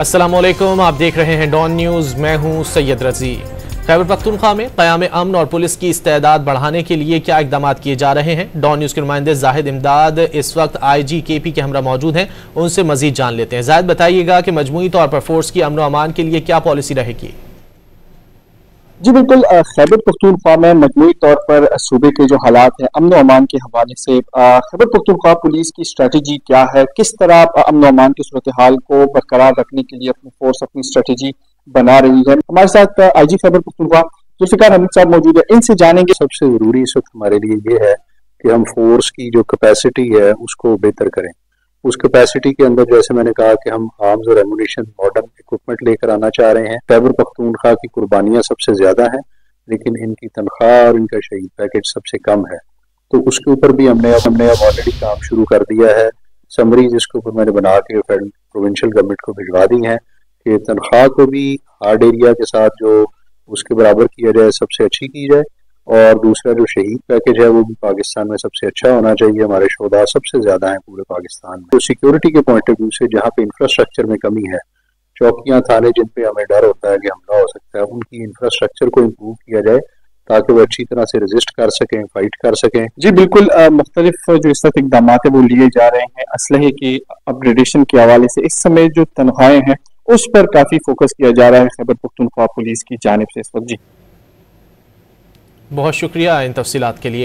अस्सलामुअलैकुम, आप देख रहे हैं डॉन न्यूज़। मैं हूं सैयद रजी। खैबर पख्तूनख्वा में क़याम अमन और पुलिस की इस्तेदाद बढ़ाने के लिए क्या इक़दाम किए जा रहे हैं? डॉन न्यूज़ के नुमाइंदे जाहिद इमदाद इस वक्त IGKP के हमरा मौजूद हैं, उनसे मजीद जान लेते हैं। जाहिद, बताइएगा कि मजमूई तौर पर फोर्स की अमन व अमान के लिए क्या पॉलिसी रहेगी? जी बिल्कुल, खैबर पख्तूनख्वा में मजमूई तौर पर सूबे के जो हालात हैं अमन व अमान के हवाले से खैबर पख्तूनख्वा पुलिस की स्ट्रेटजी क्या है, किस तरह अमन व अमान की सूरत हाल को बरकरार रखने के लिए अपनी फोर्स अपनी स्ट्रेटजी बना रही है। हमारे साथ IG खैबर पख्तूनख्वा जुल्फिकार हमीद साहब मौजूद है, इनसे जानेंगे। सबसे ज़रूरी इस वक्त हमारे लिए ये है कि हम फोर्स की जो कैपेसिटी है उसको बेहतर करें। उस कैपेसिटी के अंदर जैसे मैंने कहा कि हम आर्म्स और एमुनिशन मॉडर्न इक्विपमेंट लेकर आना चाह रहे हैं। खैबर पख्तूनख्वा की कुर्बानियां सबसे ज़्यादा हैं, लेकिन इनकी तनख्वाह और इनका शहीद पैकेज सबसे कम है, तो उसके ऊपर भी हमने अब ऑलरेडी काम शुरू कर दिया है। समरीज इसके ऊपर मैंने बना के प्रोविंशियल गवर्नमेंट को भिजवा दी हैं कि तनख्वाह को भी हार्ड एरिया के साथ जो उसके बराबर किया जाए, सबसे अच्छी की जाए, और दूसरा जो शहीद पैकेज है वो भी पाकिस्तान में सबसे अच्छा होना चाहिए। हमारे शोधा सबसे ज्यादा हैं पूरे पाकिस्तान में। तो सिक्योरिटी के पॉइंट ऑफ व्यू से जहाँ पे इंफ्रास्ट्रक्चर में कमी है, चौकियां थाने जिन पे हमें डर होता है कि हमला हो सकता है, उनकी इंफ्रास्ट्रक्चर को इम्प्रूव किया जाए ताकि वो अच्छी तरह से रेजिस्ट कर सकें, फाइट कर सकें। जी बिल्कुल, मुख्तलिफ जो इस वक्त इकदाम है वो लिए जा रहे हैं असलहे की अपग्रेडेशन के हवाले से। इस समय जो तनख्वाहें हैं उस पर काफी फोकस किया जा रहा है खैबर पख्तूनख्वा पुलिस की जानिब से इस वक्त। जी बहुत शुक्रिया इन तफसीलात के लिए।